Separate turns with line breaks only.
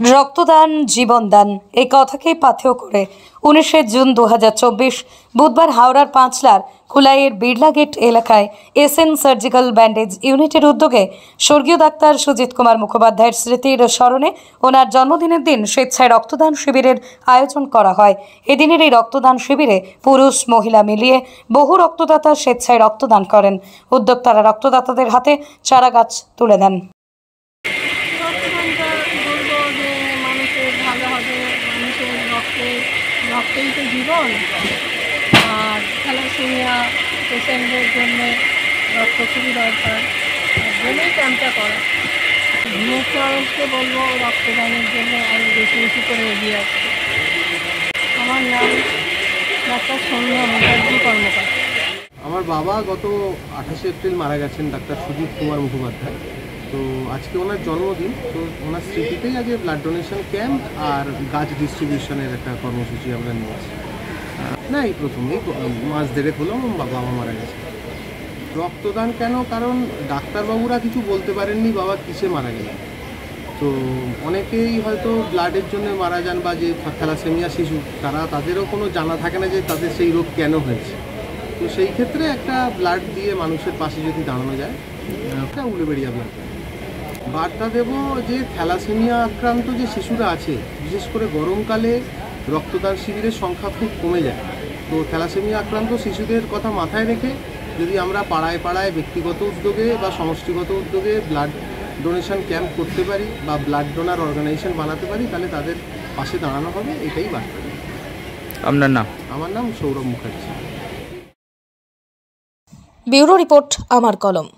রক্তদান জীবনদান এই কথাকে পাথেয় করে 19 জুন 2024 বুধবার হাওড়ার পাঁচলার কুলাইয়ের বিড়লা গেট এলাকায় এসএন সার্জিক্যাল ব্যান্ডেজ ইউনিটের উদ্যোগে স্বর্গীয় ডাক্তার সুজিত কুমার মুখোপাধ্যায়ের স্মৃতির স্মরণে ওনার জন্মদিনের দিন স্বেচ্ছায় রক্তদান শিবিরের আয়োজন করা হয়। এদিনের এই রক্তদান শিবিরে পুরুষ মহিলা মিলিয়ে বহু রক্তদাতা স্বেচ্ছায় রক্তদান করেন। উদ্যোক্তারা রক্তদাতাদের হাতে চারা গাছ তুলে দেন।
রক্তই তো জীবন, আর থ্যালাসেমিয়া পেশেন্টদের জন্য রক্ত খুবই দরকার, তার জন্যই ক্যাম্পটা করা। মানুষকে বলবো রক্তদানের জন্য আরও বেশি বেশি করে এগিয়ে আসছে। আমার নাম ডাক্তার সৌম্যা মুখার্জি কর্মকার।
আমার বাবা গত 28 এপ্রিল মারা গেছেন, ডাক্তার সুজিত কুমার মুখোপাধ্যায়। তো আজকে ওনার জন্মদিন, তো ওনার স্মৃতিতেই আজকে ব্লাড ডোনেশন ক্যাম্প আর গাছ ডিস্ট্রিবিউশনের একটা কর্মসূচি আমরা নিয়েছি। না, এই প্রথমেই মাস দেড়েক হলো বাবা মারা গেছে। রক্তদান কেন? কারণ ডাক্তারবাবুরা কিছু বলতে পারেননি বাবা কিসে মারা গেলেন। তো অনেকেই হয়তো ব্লাডের জন্য মারা যান, বা যে থ্যালাসেমিয়া শিশু তাদেরও কোনো জানা থাকে না যে তাদের সেই রোগ কেন হয়েছে। তো সেই ক্ষেত্রে একটা ব্লাড দিয়ে মানুষের পাশে যদি দাঁড়ানো যায়, একটা উলুবেড়িয়া ব্লাড বার্তা দেব যে থ্যালাসেমিয়া আক্রান্ত যে শিশুরা আছে, বিশেষ করে গরমকালে রক্তদান শিবিরের সংখ্যা খুব কমে যায়। তো থ্যালাসেমিয়া আক্রান্ত শিশুদের কথা মাথায় রেখে যদি আমরা পাড়ায় পাড়ায় ব্যক্তিগত উদ্যোগে বা সমষ্টিগত উদ্যোগে ব্লাড ডোনেশন ক্যাম্প করতে পারি বা ব্লাড ডোনার অর্গানাইজেশন বানাতে পারি, তাহলে তাদের পাশে দাঁড়ানো হবে। এটাই বার্তা।
আপনার নাম?
আমার নাম সৌরভ মুখার্জি।
ব্যুরো রিপোর্ট, আমার কলম।